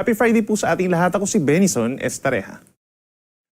Happy Friday po sa ating lahat. Ako si Benison Estareja.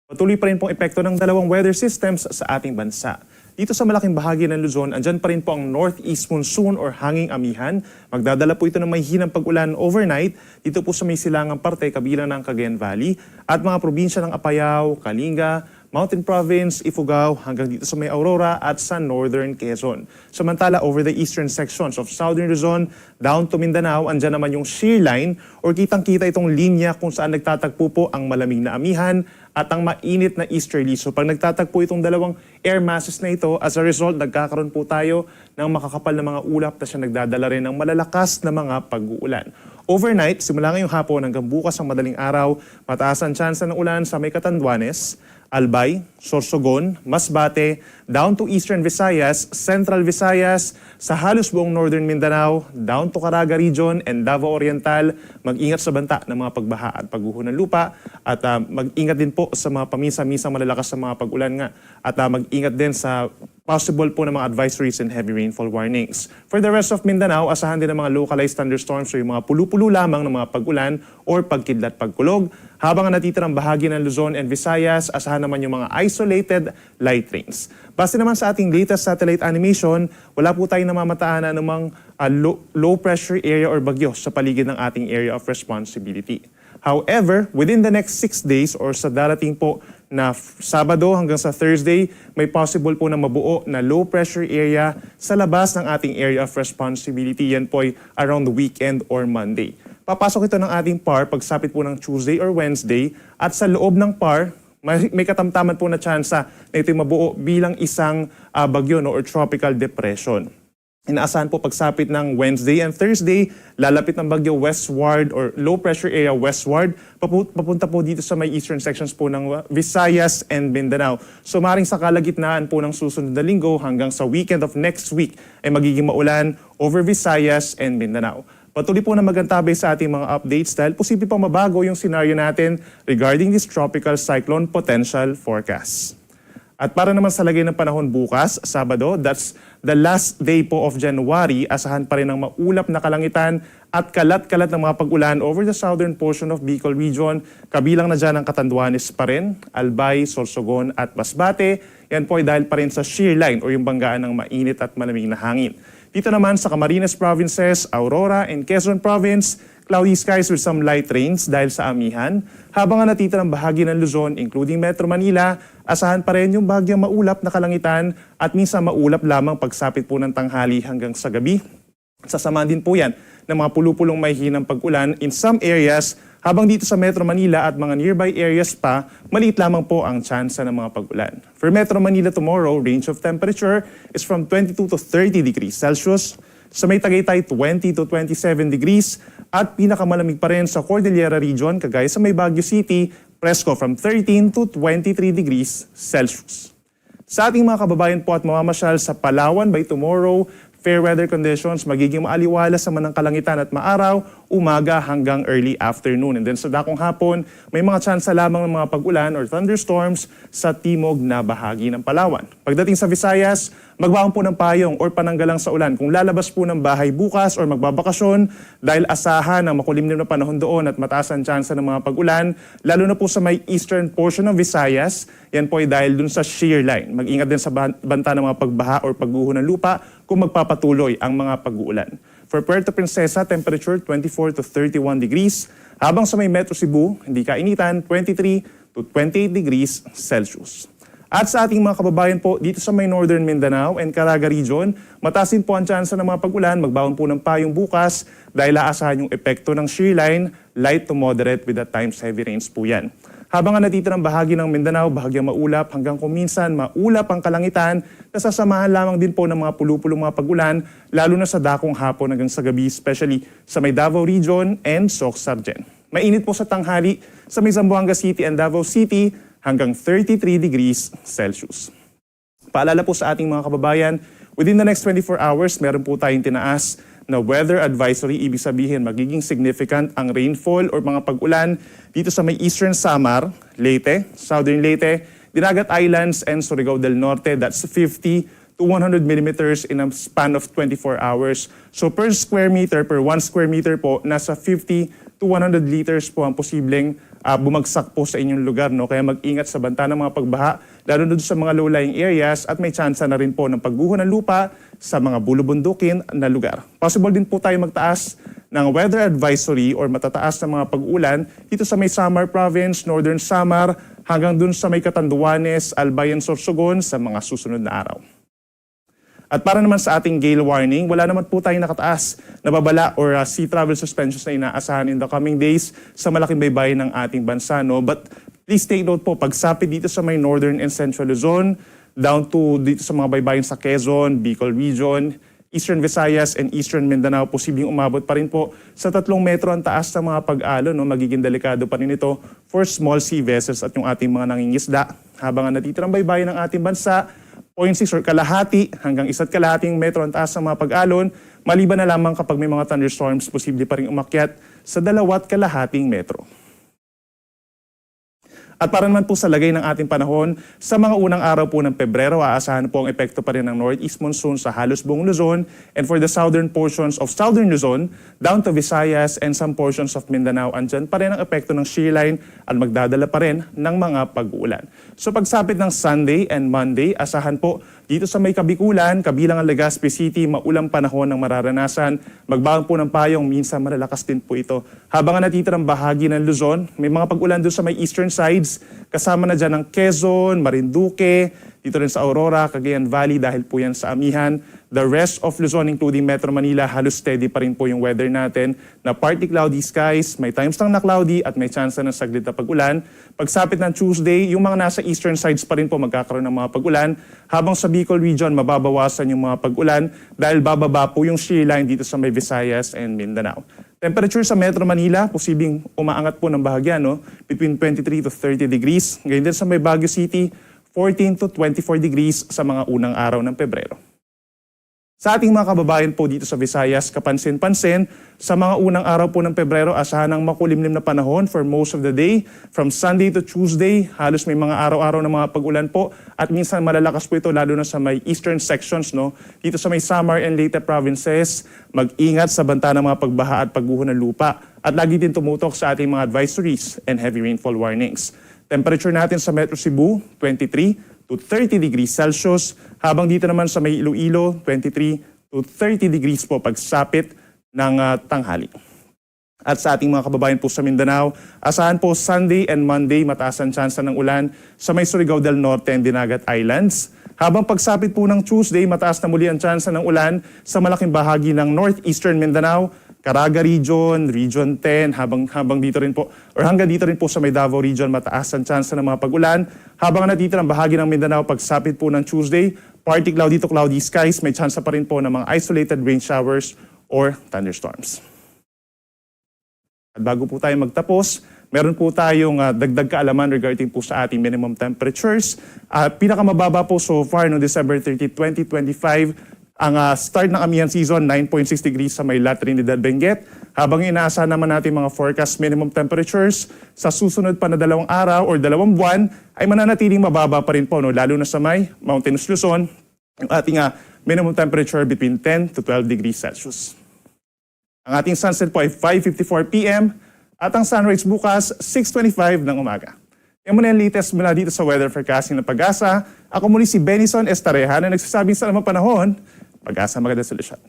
Patuloy pa rin pong epekto ng dalawang weather systems sa ating bansa. Dito sa malaking bahagi ng Luzon, andyan pa rin po ang northeast monsoon or hanging amihan. Magdadala po ito ng may hinang pag-ulan overnight dito po sa may silangang parte kabilang ng Cagayan Valley at mga probinsya ng Apayao, Kalinga, Mountain Province, Ifugao hanggang dito sa may Aurora at sa Northern Quezon. Samantala, over the eastern sections of Southern Luzon down to Mindanao, andyan naman yung shear line or kitang-kita itong linya kung saan nagtatagpo po ang malamig na amihan at ang mainit na easterly. So pag nagtatagpo itong dalawang air masses na ito, as a result, nagkakaroon po tayo ng makakapal na mga ulap na siya nagdadala rin ng malalakas na mga pag-uulan. Overnight, simula ngayong hapon hanggang bukas ang madaling araw, mataas ang tsansa ng ulan sa may Catanduanes, Albay, Sorsogon, Masbate, down to Eastern Visayas, Central Visayas, sa halos buong Northern Mindanao, down to Caraga Region and Davao Oriental. Mag-ingat sa banta ng mga pagbaha at pagguho ng lupa at mag-ingat din po sa mga paminsan-minsang malalakas sa mga pag-ulan nga at mag-ingat din sa possible po ng mga advisories and heavy rainfall warnings. For the rest of Mindanao, asahan din ng mga localized thunderstorms o yung mga pulu-pulo lamang ng mga pag-ulan or pagkidlat pagkulog. Habang ang natitirang bahagi ng Luzon and Visayas, asahan naman yung mga isolated light rains. Base naman sa ating latest satellite animation, wala po tayong namamataan na namang low pressure area or bagyo sa paligid ng ating area of responsibility. However, within the next 6 days or sa darating po na Sabado hanggang sa Thursday, may possible po na mabuo na low pressure area sa labas ng ating area of responsibility. Yan po ay around the weekend or Monday. Papasok ito ng ating PAR pagsapit po ng Tuesday or Wednesday at sa loob ng PAR, may katamtaman po na tsansa na ito'y mabuo bilang isang bagyo or tropical depression. Inaasahan po pagsapit ng Wednesday and Thursday, lalapit ng bagyo westward or low pressure area westward, papunta po dito sa may eastern sections po ng Visayas and Mindanao. So maring sa kalagitnaan po ng susunod na linggo hanggang sa weekend of next week ay magiging maulan over Visayas and Mindanao. Patuloy po na magantabay sa ating mga updates dahil posible pang mabago yung scenario natin regarding this tropical cyclone potential forecast. At para naman sa lagay ng panahon bukas, Sabado, that's the last day po of January, asahan pa rin ng maulap na kalangitan at kalat-kalat ng mga pag-ulan over the southern portion of Bicol Region. Kabilang na dyan ang Catanduanes pa rin, Albay, Sorsogon at Masbate. Yan po ay dahil pa rin sa shear line o yung banggaan ng mainit at malamig na hangin. Dito naman sa Camarines Provinces, Aurora and Quezon Province, cloudy skies with some light rains dahil sa amihan. Habang ang natitirang bahagi ng Luzon, including Metro Manila, asahan pa rin yung bagyang maulap na kalangitan at minsan maulap lamang pagsapit po ng tanghali hanggang sa gabi. Sasamahan din po yan ng mga pulupulong may hinang pag-ulan in some areas, habang dito sa Metro Manila at mga nearby areas pa, maliit lamang po ang tsansa ng mga pag-ulan. For Metro Manila tomorrow, range of temperature is from 22 to 30 degrees Celsius. Sa may Tagaytay, 20 to 27 degrees at pinakamalamig pa rin sa Cordillera Region, kagaya sa may Baguio City, presko from 13 to 23 degrees Celsius. Sa ating mga kababayan po at mamamasyal sa Palawan by tomorrow, fair weather conditions, magiging maaliwalas sa manang kalangitan at maaraw, umaga hanggang early afternoon. And then sa dakong hapon, may mga tsansa lamang ng mga pag-ulan or thunderstorms sa timog na bahagi ng Palawan. Pagdating sa Visayas, magbaon po ng payong or pananggalang sa ulan kung lalabas po ng bahay bukas or magbabakasyon dahil asahan ng makulimlim na panahon doon at mataas ang tsansa ng mga pag-ulan, lalo na po sa may eastern portion ng Visayas. Yan po ay dahil dun sa shear line. Mag-ingat din sa banta ng mga pagbaha or pagguho ng lupa kung magpapatuloy ang mga pag-uulan. For Puerto Princesa, temperature 24 to 31 degrees. Habang sa may Metro Cebu, hindi kainitan, 23 to 28 degrees Celsius. At sa ating mga kababayan po, dito sa may Northern Mindanao and Caraga Region, matasin po ang tsansa ng mga pag-ulan, magbaon po ng payong bukas dahil aasahan yung epekto ng shear line, light to moderate with at times heavy rains po yan. Habang ang natitirang bahagi ng Mindanao, bahagyang maulap hanggang kung minsan maulap ang kalangitan, nasasamahan lamang din po ng mga pulupulong mga pag-ulan, lalo na sa dakong hapon hanggang sa gabi, especially sa may Davao Region and Soc-Sargen. Mainit po sa tanghali sa may Zamboanga City and Davao City hanggang 33 degrees Celsius. Paalala po sa ating mga kababayan, within the next 24 hours, meron po tayong tinaas na weather advisory. Ibig sabihin, magiging significant ang rainfall or mga pag-ulan dito sa may Eastern Samar, Leyte, Southern Leyte, Dinagat Islands, and Surigao del Norte. That's 50 to 100 millimeters in a span of 24 hours. So per 1 square meter po, nasa 50 to 100 liters po ang posibleng bumagsak po sa inyong lugar. No? Kaya mag-ingat sa banta ng mga pagbaha, lalo na doon sa mga low-lying areas at may tsansa na rin po ng pagguho ng lupa sa mga bulubundukin na lugar. Possible din po tayo magtaas ng weather advisory or matataas na mga pag-ulan dito sa may Samar Province, Northern Samar, hanggang dun sa may Catanduanes, Albay, Sorsogon sa mga susunod na araw. At para naman sa ating gale warning, wala naman po tayong nakataas na babala or sea travel suspensions na inaasahan in the coming days sa malaking baybayin ng ating bansa. No? But please take note po, pagsapit dito sa may northern and central Luzon, down to dito sa mga baybayin sa Quezon, Bicol Region, Eastern Visayas and Eastern Mindanao, posibleng umabot pa rin po sa 3 metro ang taas ng mga pag-alon. No? Magiging delikado pa rin ito for small sea vessels at yung ating mga nangingisda. Habang ang natitirang baybayin ng ating bansa, 0.6 or kalahati hanggang 1.5 metro ang taas ng mga pag-alon, maliban na lamang kapag may mga thunderstorms, posible pa rin umakyat sa 2.5 metro. At para naman po sa lagay ng ating panahon, sa mga unang araw po ng Pebrero, aasahan po ang epekto pa rin ng northeast monsoon sa halos buong Luzon, and for the southern portions of southern Luzon, down to Visayas and some portions of Mindanao, andyan pa rin ang epekto ng shear line at magdadala pa rin ng mga pag-uulan. So pagsapit ng Sunday and Monday, asahan po dito sa may Kabikulan, kabilang ang Legazpi City, maulang panahon ng mararanasan. Magbaon po ng payong, minsan malalakas din po ito. Habang ang natitirang bahagi ng Luzon, may mga pag-ulan doon sa may eastern sides, kasama na dyan ang Quezon, Marinduque, dito rin sa Aurora, Cagayan Valley dahil po yan sa Amihan. The rest of Luzon, including Metro Manila, halos steady pa rin po yung weather natin na partly cloudy skies, may times lang na cloudy at may chance ng saglit na pag-ulan. Pagsapit ng Tuesday, yung mga nasa eastern sides pa rin po magkakaroon ng mga pag-ulan, habang sa Bicol Region, mababawasan yung mga pag-ulan dahil bababa po yung shear line dito sa may Visayas and Mindanao. Temperature sa Metro Manila, posibleng umaangat po ng bahagya, no? Between 23 to 30 degrees. Ngayon din sa may Baguio City, 14 to 24 degrees sa mga unang araw ng Pebrero. Sa ating mga kababayan po dito sa Visayas, kapansin-pansin, sa mga unang araw po ng Pebrero, asahan ang makulimlim na panahon for most of the day. From Sunday to Tuesday, halos may mga araw-araw na mga pag-ulan po at minsan malalakas po ito lalo na sa may eastern sections. No? Dito sa may Samar and Leyte provinces, mag-ingat sa banta ng mga pagbaha at pagguho ng lupa at lagi din tumutok sa ating mga advisories and heavy rainfall warnings. Temperature natin sa Metro Cebu, 23 to 30 degrees Celsius, habang dito naman sa may Iloilo, 23 to 30 degrees po pagsapit ng tanghali. At sa ating mga kababayan po sa Mindanao, asahan po Sunday and Monday mataas ang tsansa ng ulan sa may Surigao del Norte and Dinagat Islands. Habang pagsapit po ng Tuesday, mataas na muli ang tsansa ng ulan sa malaking bahagi ng northeastern Mindanao, Caraga Region, Region 10, habang dito rin po, or hanggang dito rin po sa may Davao Region, mataas ang tsansa ng mga pag-ulan. Habang natitirang bahagi ng Mindanao, pagsapit po ng Tuesday, partly cloudy to cloudy skies, may tsansa pa rin po ng mga isolated rain showers or thunderstorms. At bago po tayo magtapos, meron po tayong dagdag kaalaman regarding po sa ating minimum temperatures. Pinakamababa po so far no December 30, 2025, ang start ng amihan season, 9.6 degrees sa may La Trinidad, Benguet. Habang inaasahan naman natin mga forecast minimum temperatures, sa susunod pa na 2 araw or 2 buwan, ay mananatiling mababa pa rin po, no? Lalo na sa may Mountainous Luzon, yung ating minimum temperature between 10 to 12 degrees Celsius. Ang ating sunset po ay 5:54 p.m. at ang sunrise bukas, 6:25 ng umaga. Yan muna yung latest mula dito sa weather forecasting ng Pag-asa. Ako muli si Benison Estareja na nagsasabing sa namang panahon, Pag-asa, magandang solusyon.